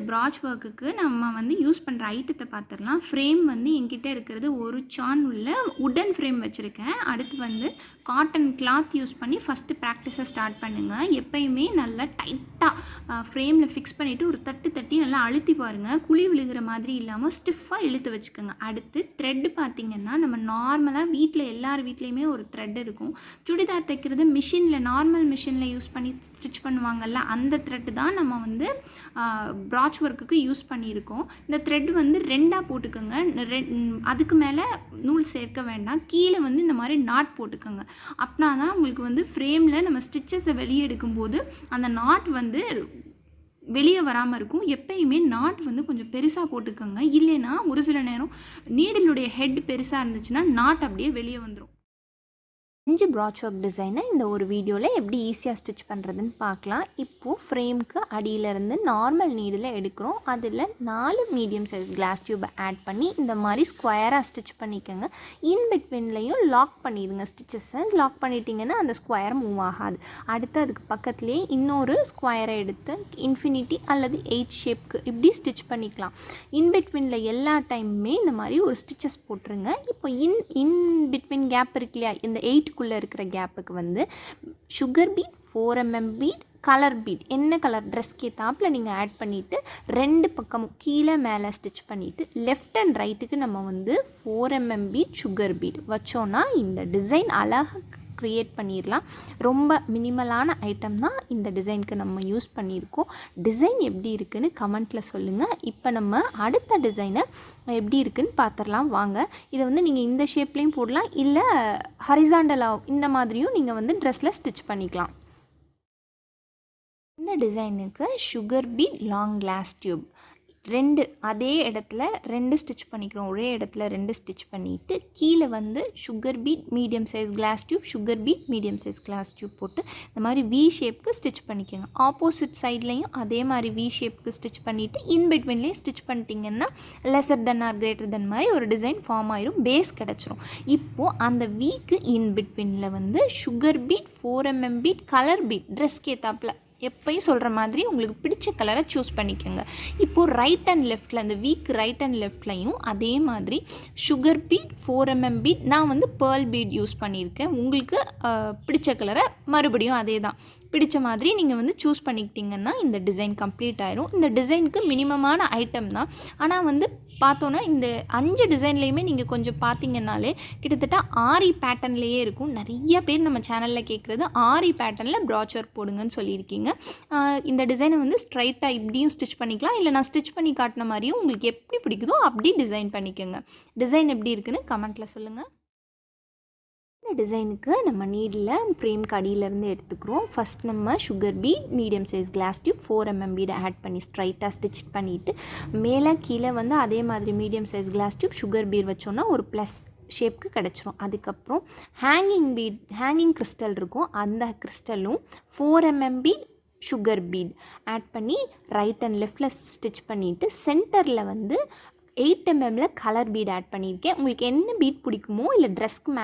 ப்ராச் ஒர்க்குக்கு நம்ம வந்து யூஸ் பண்ணுற ஐட்டத்தை பார்த்துடலாம். ஃப்ரேம் வந்து என்கிட்ட இருக்கிறது ஒரு சான் உள்ள உடன் ஃப்ரேம் வச்சுருக்கேன். அடுத்து வந்து காட்டன் கிளாத் யூஸ் பண்ணி ஃபஸ்ட்டு ப்ராக்டிஸை ஸ்டார்ட் பண்ணுங்கள். எப்பயுமே நல்லா டைட்டாக ஃப்ரேமில் ஃபிக்ஸ் பண்ணிவிட்டு ஒரு தட்டி நல்லா அழுத்தி பாருங்கள். குழி விழுகிற மாதிரி இல்லாமல் ஸ்டிஃபாக இழுத்து வச்சுக்கோங்க. அடுத்து த்ரெட்டு பார்த்திங்கன்னா நம்ம நார்மலாக வீட்டில் எல்லார் வீட்லேயுமே ஒரு த்ரெட் இருக்கும். சுடிதார் தைக்கிறது மிஷினில் நார்மல் மிஷினில் யூஸ் பண்ணி ஸ்டிச் பண்ணுவாங்கள்ல, அந்த த்ரெட்டு தான் நம்ம வந்து ப்ராச் ஒர்க்குக்கு யூஸ் பண்ணியிருக்கோம். இந்த த்ரெட் வந்து 2ஆக போட்டுக்கோங்க. அதுக்கு மேலே நூல் சேர்க்க வேண்டாம். கீழே வந்து இந்த மாதிரி நாட் போட்டுக்கோங்க. அப்படின்னா தான் உங்களுக்கு வந்து ஃப்ரேமில் நம்ம ஸ்டிச்சஸை வெளியே எடுக்கும்போது அந்த நாட் வந்து வெளியே வராமல் இருக்கும். எப்பயுமே நாட் வந்து கொஞ்சம் பெருசாக போட்டுக்கோங்க. இல்லைன்னா ஒரு சில நேரம் நீடிலுடைய ஹெட் பெருசாக இருந்துச்சுன்னா நாட் அப்படியே வெளியே வந்துடும். 5 ப்ராச் ஒர்க் டிசைனை இந்த ஒரு வீடியோவில் எப்படி ஈஸியாக ஸ்டிச் பண்ணுறதுன்னு பார்க்கலாம். இப்போது ஃப்ரேம்க்கு அடியிலேருந்து நார்மல் நீடில் எடுக்கிறோம். அதில் 4 மீடியம் சைஸ் கிளாஸ் டியூப்பை ஆட் பண்ணி இந்த மாதிரி ஸ்கொயராக ஸ்டிச் பண்ணிக்கோங்க. இன் பிட்வீன்லையும் லாக் பண்ணிடுங்க. ஸ்டிச்சஸை லாக் பண்ணிட்டீங்கன்னா அந்த ஸ்கொயர் மூவ் ஆகாது. அடுத்து அதுக்கு பக்கத்துலேயே இன்னொரு ஸ்கொயரை எடுத்து இன்ஃபினிட்டி அல்லது 8 ஷேப்க்கு இப்படி ஸ்டிச் பண்ணிக்கலாம். இன் பிட்வீனில் எல்லா டைமுமே இந்த மாதிரி ஒரு ஸ்டிச்சஸ் போட்டுருங்க. இப்போ இன் பிட்வீன் கேப் இருக்கு இல்லையா, இந்த 8 இருக்கிற கேப்புக்கு வந்து sugar bead, 4mm bead, colour bead என்ன கலர் ட்ரெஸ்க்கு ஏற்றாப்பில் நீங்கள் ஆட் பண்ணிவிட்டு 2 பக்கமும் கீழே மேலே ஸ்டிச் பண்ணிவிட்டு லெஃப்ட் அண்ட் ரைட்டுக்கு நம்ம வந்து 4mm பீட், சுகர் பீட் வச்சோன்னா இந்த டிசைன் அழகாக க்ரியேட் பண்ணிடலாம். ரொம்ப மினிமலான ஐட்டம் தான் இந்த டிசைனுக்கு நம்ம யூஸ் பண்ணியிருக்கோம். டிசைன் எப்படி இருக்குதுன்னு கமெண்ட்டில் சொல்லுங்கள். இப்போ நம்ம அடுத்த டிசைனை எப்படி இருக்குதுன்னு பார்த்துடலாம் வாங்க. இதை வந்து நீங்கள் இந்த ஷேப்லேயும் போடலாம், இல்லை ஹரிசாண்டலாக இந்த மாதிரியும் நீங்கள் வந்து ட்ரெஸ்ஸில் ஸ்டிச் பண்ணிக்கலாம். இந்த டிசைனுக்கு sugar bead, long glass tube 2 அதே இடத்துல 2 ஸ்டிச் பண்ணிக்கிறோம். ஒரே இடத்துல 2 ஸ்டிச் பண்ணிவிட்டு கீழே வந்து sugar bead, medium size glass tube, sugar bead, medium size glass tube போட்டு இந்த மாதிரி வி ஷேப்புக்கு ஸ்டிச் பண்ணிக்கோங்க. ஆப்போசிட் சைட்லேயும் அதே மாதிரி வி ஷேப்புக்கு ஸ்டிச் பண்ணிவிட்டு இன் பிட்வீன்லேயும் ஸ்டிச் பண்ணிட்டீங்கன்னா lesser than or greater than மாதிரி ஒரு டிசைன் ஃபார்ம் ஆயிரும், பேஸ் கிடச்சிரும். இப்போது அந்த வீக்கு இன் பிட்வீனில் வந்து sugar bead, 4mm bead, colour bead ட்ரெஸ்க்கு ஏற்றாப்பில் எப்பயும் சொல்கிற மாதிரி உங்களுக்கு பிடிச்ச கலரை சூஸ் பண்ணிக்கோங்க. இப்போது ரைட் அண்ட் லெஃப்ட்டில் அந்த வீக் ரைட் அண்ட் லெஃப்ட்லையும் அதே மாதிரி சுகர் பீட், 4mm பீட், நான் வந்து பேர்ல் பீட் யூஸ் பண்ணியிருக்கேன். உங்களுக்கு பிடிச்ச கலரை மறுபடியும் அதே தான் பிடிச்ச மாதிரி நீங்கள் வந்து சூஸ் பண்ணிக்கிட்டிங்கன்னா இந்த டிசைன் கம்ப்ளீட் ஆயிரும். இந்த டிசைனுக்கு மினிமமான ஐட்டம் தான். ஆனால் வந்து பார்த்தோன்னா இந்த 5 டிசைன்லேயுமே நீங்கள் கொஞ்சம் பார்த்தீங்கன்னாலே கிட்டத்தட்ட ஆரி பேட்டர்ன்லேயே இருக்கும். நிறைய பேர் நம்ம சேனலில் கேட்குறது ஆரி பேட்டர்னில் ப்ராச் ஒர்க் போடுங்கன்னு சொல்லியிருக்கீங்க. இந்த டிசைனை வந்து ஸ்ட்ரைட்டாக இப்படியும் ஸ்டிச் பண்ணிக்கலாம், இல்லை நான் ஸ்டிச் பண்ணி காட்டின மாதிரியும் உங்களுக்கு எப்படி பிடிக்குதோ அப்படி டிசைன் பண்ணிக்கோங்க. டிசைன் எப்படி இருக்குன்னு கமெண்ட்டில் சொல்லுங்கள். இந்த டிசைனுக்கு நம்ம நீடில் ஃப்ரேம்க்கு அடியிலேருந்து எடுத்துக்கிறோம். ஃபஸ்ட் நம்ம sugar bead, medium size glass tube, 4mm பீடை ஆட் பண்ணி ஸ்ட்ரைட்டாக ஸ்டிச் பண்ணிவிட்டு மேலே கீழே வந்து அதே மாதிரி medium size glass tube, sugar bead வச்சோன்னா ஒரு ப்ளஸ் ஷேப்க்கு கிடச்சிரும். அதுக்கப்புறம் ஹேங்கிங் கிறிஸ்டல் இருக்கும். அந்த கிறிஸ்டலும் 4mm bead, sugar bead add பண்ணி ரைட் அண்ட் லெஃப்டில் ஸ்டிச் பண்ணிவிட்டு சென்டரில் வந்து 8mm கலர் பீட் ஆட் பண்ணியிருக்கேன். உங்களுக்கு என்ன பீட் பிடிக்குமோ இல்லை ட்ரெஸ்க்கு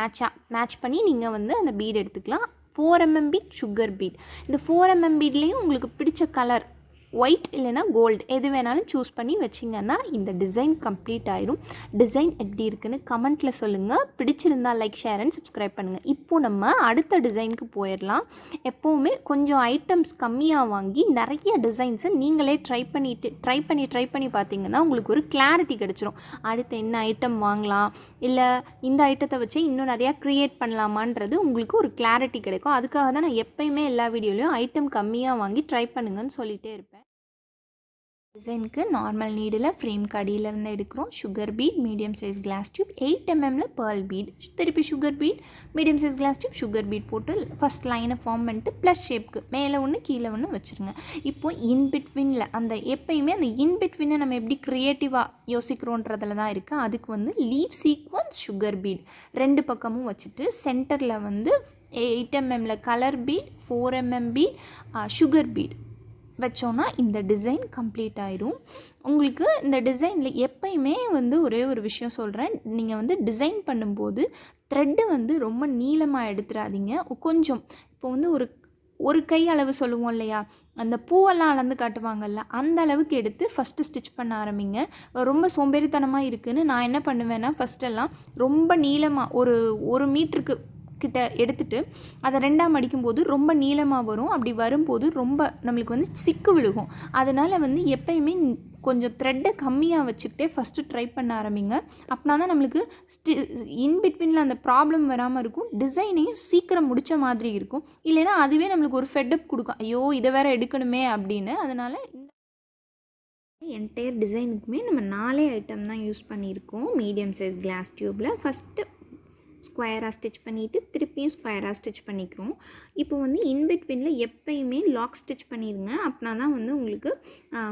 மேட்ச் பண்ணி நீங்கள் வந்து அந்த பீட் எடுத்துக்கலாம். 4mm bead, sugar beat. இந்த 4mm பீட்லேயும் உங்களுக்கு பிடிச்ச கலர் ஒயிட் இல்லைனா கோல்டு எது வேணாலும் சூஸ் பண்ணி வச்சிங்கன்னா இந்த டிசைன் கம்ப்ளீட் ஆயிரும். டிசைன் எப்படி இருக்குன்னு கமெண்ட்டில் சொல்லுங்கள். பிடிச்சிருந்தால் லைக், ஷேர் அண்ட் சப்ஸ்கிரைப் பண்ணுங்கள். இப்போது நம்ம அடுத்த டிசைனுக்கு போயிடலாம். எப்போவுமே கொஞ்சம் ஐட்டம்ஸ் கம்மியாக வாங்கி நிறைய டிசைன்ஸை நீங்களே ட்ரை பண்ணி பார்த்தீங்கன்னா உங்களுக்கு ஒரு கிளாரிட்டி கிடச்சிரும். அடுத்து என்ன ஐட்டம் வாங்கலாம், இல்லை இந்த ஐட்டத்தை வச்சு இன்னும் நிறையா க்ரியேட் பண்ணலாமான்றது உங்களுக்கு ஒரு கிளாரிட்டி கிடைக்கும். அதுக்காக தான் நான் எப்போயுமே எல்லா வீடியோலையும் ஐட்டம் கம்மியாக வாங்கி ட்ரை பண்ணுங்கன்னு சொல்லிகிட்டே இருப்பேன். டிசைனுக்கு நார்மல் நீடில் ஃப்ரேம்க்கு அடியிலேருந்து எடுக்கிறோம். Sugar bead, medium size glass tube, 8mm pearl bead, திருப்பி sugar bead, medium size glass tube, sugar bead போட்டு ஃபஸ்ட் லைனை ஃபார்ம் பண்ணிட்டு ப்ளஸ் ஷேப்க்கு மேலே ஒன்று கீழே ஒன்று வச்சுருங்க. இப்போது இன் பிட்வீனில் அந்த எப்பயுமே அந்த இன் பிட்வீனை நம்ம எப்படி க்ரியேட்டிவாக யோசிக்கிறோன்றதில் தான் இருக்குது. அதுக்கு வந்து லீவ் சீக்வன்ஸ், சுகர் பீட் 2 பக்கமும் வச்சுட்டு சென்டரில் வந்து 8mm colour bead, 4mm bead, sugar bead வச்சோன்னா இந்த டிசைன் கம்ப்ளீட் ஆயிரும். உங்களுக்கு இந்த டிசைனில் எப்பயுமே வந்து ஒரே ஒரு விஷயம் சொல்கிறேன். நீங்கள் வந்து டிசைன் பண்ணும்போது த்ரெட்டு வந்து ரொம்ப நீளமாக எடுத்துடாதீங்க. கொஞ்சம் இப்போ வந்து ஒரு ஒரு கை அளவு சொல்லுவோம் இல்லையா, அந்த பூவெல்லாம் அளந்து காட்டுவாங்கல்ல, அந்த அளவுக்கு எடுத்து ஃபஸ்ட்டு ஸ்டிச் பண்ண ஆரம்பிங்க. ரொம்ப சோம்பேறித்தனமாக இருக்குதுன்னு நான் என்ன பண்ணுவேன்னா, ஃபஸ்ட்டெல்லாம் ரொம்ப நீளமாக ஒரு மீட்டருக்கு கிட்ட எடுத்துகிட்டு அதை 2ஆக மடிக்கும்போது ரொம்ப நீளமாக வரும். அப்படி வரும்போது ரொம்ப நம்மளுக்கு வந்து சிக்கு விழுகும். அதனால் வந்து எப்பயுமே கொஞ்சம் த்ரெட்டை கம்மியாக வச்சுக்கிட்டே ஃபஸ்ட்டு ட்ரை பண்ண ஆரம்பிங்க. அப்படின்னா தான் நம்மளுக்கு இன்பிட்வீனில் அந்த ப்ராப்ளம் வராமல் இருக்கும், டிசைனையும் சீக்கிரம் முடித்த மாதிரி இருக்கும். இல்லைன்னா அதுவே நம்மளுக்கு ஒரு ஃபெட்டப் கொடுக்கும், ஐயோ இதை வேறு எடுக்கணுமே அப்படின்னு. அதனால் என்டையர் டிசைனுக்குமே நம்ம 4 ஐட்டம் தான் யூஸ் பண்ணியிருக்கோம் மீடியம் சைஸ் கிளாஸ் டியூப்பில். ஃபஸ்ட்டு ஸ்கொயராக ஸ்டிச் பண்ணிவிட்டு திருப்பியும் ஸ்கொயராக ஸ்டிச் பண்ணிக்கிறோம். இப்போ வந்து இன்பிட்வீனில் எப்பயுமே லாக் ஸ்டிச் பண்ணிடுங்க. அப்படின்னா தான் வந்து உங்களுக்கு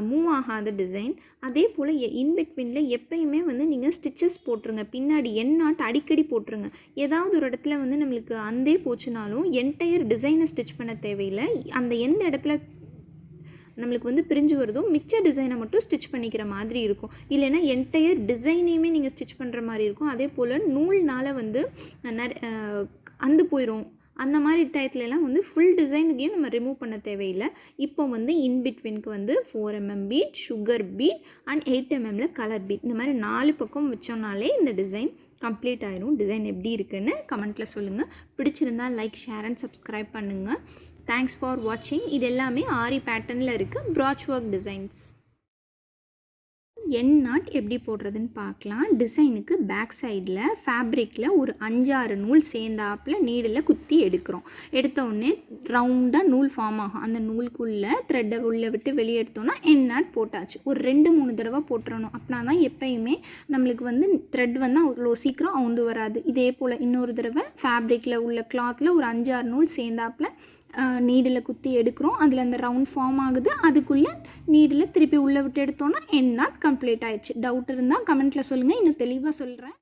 மூவ் ஆகாத டிசைன். அதே போல் இன்பிட்வீனில் எப்பயுமே வந்து நீங்கள் ஸ்டிச்சஸ் போட்டுருங்க. பின்னாடி எண்ணாட் அடிக்கடி போட்டுருங்க. ஏதாவது ஒரு இடத்துல வந்து நம்மளுக்கு அந்தே போச்சுனாலும் என்டையர் டிசைனை ஸ்டிச் பண்ண தேவையில்லை. அந்த எந்த இடத்துல நம்மளுக்கு வந்து பிரிஞ்சு வருதோ மிச்ச டிசைனை மட்டும் ஸ்டிச் பண்ணிக்கிற மாதிரி இருக்கும். இல்லைன்னா என்டையர் டிசைனையுமே நீங்கள் ஸ்டிச் பண்ணுற மாதிரி இருக்கும். அதே போல் நூல்னால் வந்து அந்து போயிடும். அந்த மாதிரி டயத்துலலாம் வந்து ஃபுல் டிசைனுக்கையும் நம்ம ரிமூவ் பண்ண தேவையில்லை. இப்போ வந்து இன்பிட்வீனுக்கு வந்து 4 mm bead, sugar bead and 8 mmல கலர் பீட், இந்த மாதிரி 4 பக்கம் வச்சோம்னாலே இந்த டிசைன் கம்ப்ளீட் ஆயிரும். டிசைன் எப்படி இருக்குன்னு கமெண்ட்டில் சொல்லுங்கள். பிடிச்சிருந்தால் லைக், ஷேர் அண்ட் சப்ஸ்கிரைப் பண்ணுங்கள். தேங்க்ஸ் ஃபார் வாட்சிங். இது எல்லாமே ஆரி பேட்டர்னில் இருக்குது ப்ராச் ஒர்க் டிசைன்ஸ். என் நாட் எப்படி போடுறதுன்னு பார்க்கலாம். டிசைனுக்கு பேக் சைடில் ஃபேப்ரிக்கில் ஒரு 5-6 நூல் சேர்ந்தாப்பில் நீடில் குத்தி எடுக்கிறோம். எடுத்தோடனே ரவுண்டாக நூல் ஃபார்ம் ஆகும். அந்த நூலுக்குள்ளே த்ரெட்டை உள்ளே விட்டு வெளியே எடுத்தோன்னா என் நாட் போட்டாச்சு. ஒரு 2-3 தடவை போட்டுறணும். அப்படின்னா தான் எப்பயுமே நம்மளுக்கு வந்து த்ரெட் வந்து அவ்வளோ சீக்கிரம் அவுந்து வராது. இதே போல் இன்னொரு தடவை ஃபேப்ரிக்கில் உள்ள கிளாத்தில் ஒரு 5-6 நூல் சேர்ந்தாப்பில் நீடில் குத்தி எடுக்கிறோம். அதில் அந்த ரவுண்ட் ஃபார்ம் ஆகுது. அதுக்குள்ளே நீடில் திருப்பி உள்ளே விட்டு எடுத்தோன்னா என் நாட் கம்ப்ளீட் ஆயிடுச்சு. டவுட் இருந்தால் கமெண்ட்டில் சொல்லுங்கள், இன்னும் தெளிவாக சொல்கிறேன்.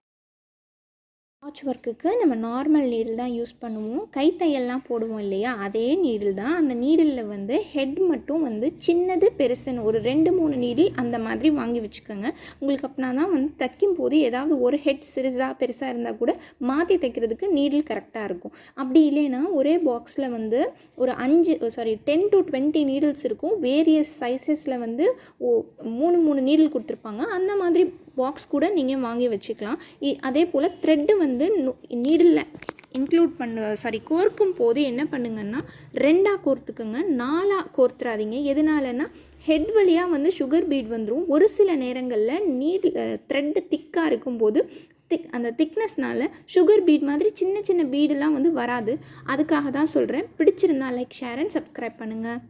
வாட்ச் ஒர்க்குக்கு நம்ம நார்மல் நீடில் தான் யூஸ் பண்ணுவோம். கைத்தையெல்லாம் போடுவோம் இல்லையா, அதே நீடில் தான். அந்த நீடிலில் வந்து ஹெட் மட்டும் வந்து சின்னது பெருசுன்னு ஒரு 2-3 நீடில் அந்த மாதிரி வாங்கி வச்சுக்கோங்க. உங்களுக்கு அப்படின்னா தான் வந்து தைக்கும் போது ஏதாவது ஒரு ஹெட் சிறுசாக பெருசாக இருந்தால் கூட மாற்றி தைக்கிறதுக்கு நீடில் கரெக்டாக இருக்கும். அப்படி இல்லைன்னா ஒரே பாக்ஸில் வந்து ஒரு 10 to 20 நீடில்ஸ் இருக்கும். வேரியஸ் சைஸஸில் வந்து 3 நீடில் கொடுத்துருப்பாங்க. அந்த மாதிரி பாக்ஸ் கூட நீங்கள் வாங்கி வச்சுக்கலாம். அதே போல் த்ரெட்டு வந்து நீடில் கோர்க்கும் போது என்ன பண்ணுங்கன்னா 2ஆக கோர்த்துக்குங்க, 4ஆக கோர்த்துறாதீங்க. எதனாலன்னா ஹெட் வழியாக வந்து சுகர் பீட் வந்துடும். ஒரு சில நேரங்களில் த்ரெட்டு திக்காக இருக்கும்போது அந்த திக்னஸ்னால் சுகர் பீட் மாதிரி சின்ன சின்ன பீடெலாம் வந்து வராது. அதுக்காக தான் சொல்கிறேன். பிடிச்சிருந்தா லைக், ஷேர் அண்ட் சப்ஸ்கிரைப் பண்ணுங்கள்.